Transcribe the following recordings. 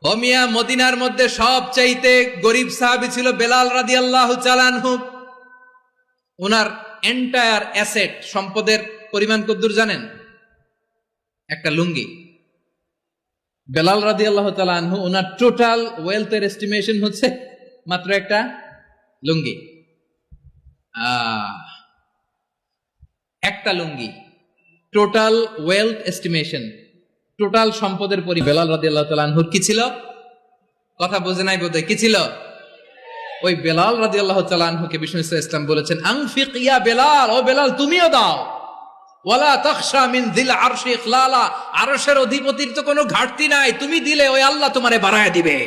ও মিয়া, মদিনার মধ্যে সবচাইতে গরিব সাহাবী ছিল বেলাল রাদিয়াল্লাহু তাআলা আনহু। ওনার এন্টায়ার অ্যাসেট, সম্পদের পরিমাণ কতদূর জানেন? একটা লুঙ্গি। বেলাল রাদিয়াল্লাহু তাআলা আনহু, ওনার টোটাল ওয়েলথের এস্টিমেশন হচ্ছে মাত্র একটা লুঙ্গি। একটা লুঙ্গি, টোটাল ওয়েলথ এস্টিমেশন, টোটাল সম্পদের বেলাল রাদিয়াল্লাহু তাআলা আনহুর কি ছিল? কথা বোঝে নাই বোধহয়। কি ছিল? ওই বেলাল রাদিয়াল্লাহু তাআলা আনহুকে বিষ্ণু ইসলাম বলেছেন, আনফিক ইয়া বেলাল, ও বেলাল তুমিও দাও। ওয়ালা তাখশা মিন যিল আরশি ইখলালা, আরশের অধিপতির তো কোনো ঘাটতি নাই, তুমি দিলে ওই আল্লাহ তোমারে বাড়ায় দিবে।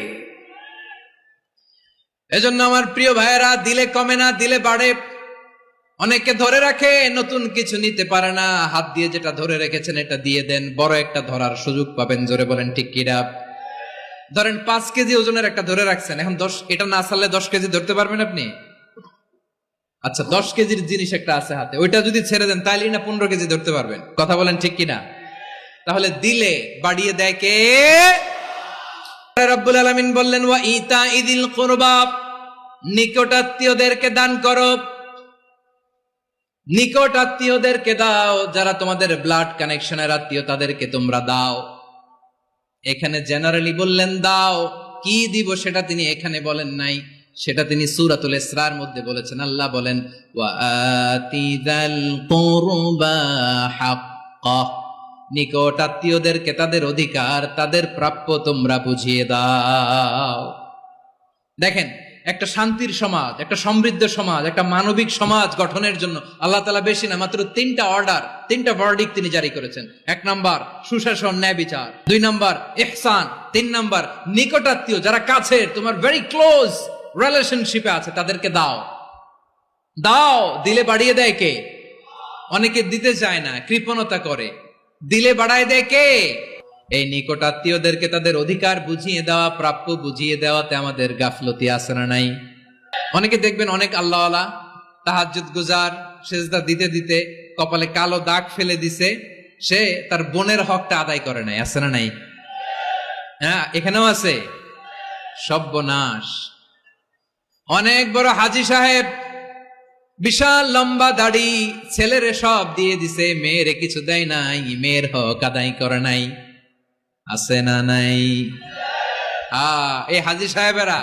এজন্য আমার প্রিয় ভাইয়েরা, দিলে কমে না, দিলে বাড়ে। অনেকে ধরে রাখে, নতুন কিছু নিতে পারে না, হাত দিয়ে যেটা ধরে রেখেছেন এটা দিয়ে দেন, বড় একটা ধরার সুযোগ পাবেন। জোরে বলেন ঠিক কিনা? ধরেন 5 কেজি ওজনের একটা ধরে রাখছেন, এখন 10, এটা না ছাড়লে 10 কেজি ধরতে পারবেন আপনি? আচ্ছা, 10 কেজির জিনিস একটা আছে হাতে, ওইটা যদি ছেড়ে দেন তাইলেই না 15 কেজি ধরতে পারবেন। কথা বলেন ঠিক কিনা? তাহলে দিলে বাড়িয়ে দেয় কে? রব্বুল আলামিন বললেন, ওয়া ইতা ইদিল কুরবা, নিকট আত্মীয়দেরকে দান করো। নিকট আত্মীয়দেরকে দাও, যারা তোমাদের ব্লাড কানেকশনের আত্মীয় তাদেরকে তোমরা দাও। এখানে জেনারেলি বললেন দাও, কি দিব সেটা তিনি এখানে বলেন নাই, সেটা তিনি সূরাতুল ইসরার মধ্যে বলেছেন। আল্লাহ বলেন, ওয়া আতিযাল কুরবা হাক্কা, নিকট আত্মীয়দেরকে তাদের অধিকার, তাদের প্রাপ্য তোমরা বুঝিয়ে দাও। দেখেন, একটা শান্তির সমাজ, একটা সমৃদ্ধ সমাজ, একটা মানবিক সমাজ গঠনের জন্য আল্লাহ তাআলা বেশি না, মাত্র 3টা অর্ডার, 3টা ভার্ডিক্ট তিনি জারি করেছেন। 1 নাম্বার সুশাসন, ন্যায় বিচার। 2 নাম্বার ইহসান। 3 নাম্বার নিকটাত্মীয়, যারা কাছে, তোমার ভেরি ক্লোজ রিলেশনশিপে আছে, তাদেরকে দাও। দাও, দিলে বাড়িয়ে দেয় কে? অনেকে দিতে চায় না, কৃপণতা করে। দিলে বাড়ায় দেয় কে? এই নিকট আত্মীয়দেরকে তাদের অধিকার বুঝিয়ে দেওয়া, প্রাপ্য বুঝিয়ে দেওয়াতে আমাদের গাফলতি আছে না নাই? অনেকে দেখবেন অনেক আল্লাহওয়ালা, তাহাজ্জুদ গুজার, সেজদা দিতে দিতে কপালে কালো দাগ ফেলে দিছে, সে তার বোনের হকটা আদায় করে নাই। আছে না নাই? হ্যাঁ, এখানেও আছে। সর্বনাশ। অনেক বড় হাজী সাহেব, বিশাল লম্বা দাড়ি, ছেলেরে সব দিয়ে দিছে, মেয়েরে কিছু দেয় নাই, মেয়ের হক আদায় করে নাই। আছে না নাই? এই হাজী সাহেবেরা,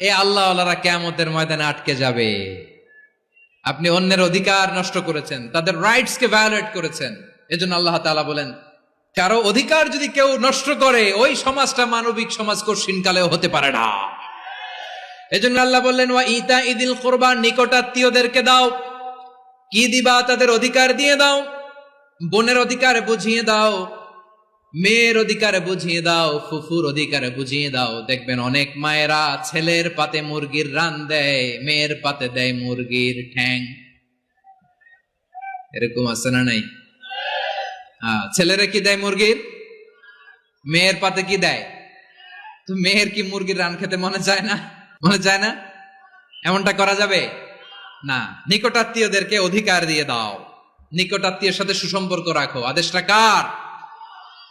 এই আল্লাহওয়ালারা কিয়ামতের ময়দানে আটকে যাবে। আপনি অন্যের অধিকার নষ্ট করেছেন, তাদের রাইটস কে ভায়োলেট করেছেন। এজন্য আল্লাহ তাআলা বলেন, কারো অধিকার যদি কেউ নষ্ট করে, ওই সমাজটা মানবিক সমাজ কঠিনকালেও হতে পারে না। এজন্য আল্লাহ বললেন, ওয়া ইতা ইদিল কুরবা, নিকটাত্মীয়দেরকে দাও। কি দিবা? তাদের অধিকার দিয়ে দাও। বোনের অধিকার বুঝিয়ে দাও, মেয়ের অধিকার বুঝিয়ে দাও, ফুফুর অধিকার বুঝিয়ে দাও। দেখবেন অনেক মায়েরা ছেলের পাতে মুরগির রান দেয়, মেয়ের পাতে দেয় মুরগির ঠ্যাং। এরকম আছে না নাই? ছেলেরা কি দেয়? মুরগির। মেয়ের পাতে কি দেয়? তো মেয়ের কি মুরগির রান খেতে মনে চায় না? মনে চায় না? এমনটা করা যাবে না। নিকটাত্মীয়দেরকে অধিকার দিয়ে দাও, নিকটাত্মীয়ের সাথে সুসম্পর্ক রাখো। আদেশটা কার?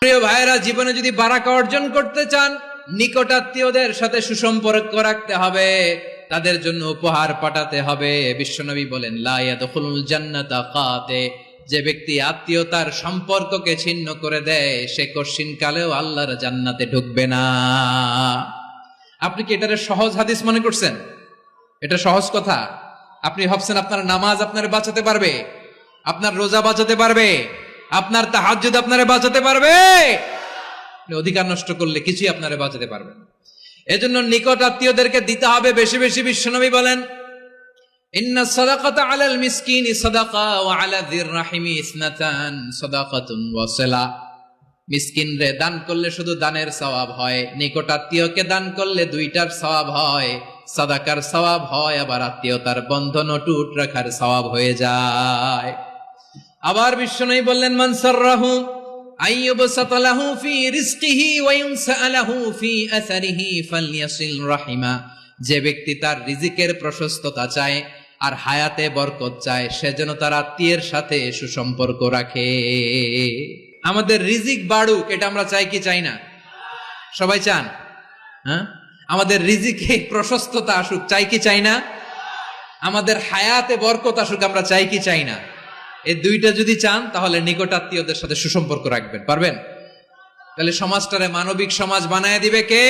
প্রিয় ভাইয়েরা, জীবনে যদি বারাকা অর্জন করতে চান, নিকটাত্মীয়দের সাথে সুসম্পর্ক রাখতে হবে, তাদের জন্য উপহার পাঠাতে হবে। বিশ্বনবী বলেন, লা ইয়াদখুলুল জান্নাতা কাতে, যে ব্যক্তি আত্মীয়তার সম্পর্ককে ছিন্ন করে দেয়, সে কঠিনকালেও আল্লাহর জান্নাতে ঢুকবে না। আপনি কি এটারে সহজ হাদিস মনে করছেন? এটা সহজ কথা? আপনি ভাবছেন আপনার নামাজ আপনারে বাঁচাতে পারবে? আপনার রোজা বাঁচাতে পারবে? আপনার তাহাজ্জুদ আপনারে বাঁচাতে পারবে? অধিকার নষ্ট করলে কিছুই আপনারে বাঁচাতে পারবে না। এজন্য নিকট আত্মীয়দেরকে দিতে হবে বেশি বেশি। বিশ্বনবী বলেন, ইন্না সাদাকাতা আলাল মিসকিনি সাদাকা ওয়া আলা যির রাহিমি ইসনাতান সাদাকাতুন ওয়া সিলা। মিসকিনরে দান করলে শুধু দানের সওয়াব হয়, নিকট আত্মীয়কে দান করলে 2টার সওয়াব হয়। সাদাকার সওয়াব হয়, আবার আত্মীয়তার বন্ধন অটুট রাখার সওয়াব হয়ে যায়। আবার বিশ্বনবী বললেন, মান সাররাহু আইয়ুবসাতা লাহু ফি রিজকিহি ওয়া ইউনসা লাহু ফি আসারিহি ফালইয়াসিল রাহিমা। যে ব্যক্তি তার রিজিকের প্রশস্ততা চায় আর হায়াতে বরকত চায়, সে যেন তার আত্মীয়ের সাথে সুসম্পর্ক রাখে। আমাদের রিজিক বাড়ুক, এটা আমরা চাই কি চাই না? সবাই চান। হ্যাঁ, আমাদের রিজিকে প্রশস্ততা আসুক, চাই কি চাই না? আমাদের হায়াতে বরকত আসুক, আমরা চাই কি চাই না? এই দুইটা যদি চান তাহলে নিকটাত্মীয়দের সাথে সুসম্পর্ক রাখবেন, পারবেন? তাহলে সমাজটারে মানবিক সমাজ বানায় দিবে কে?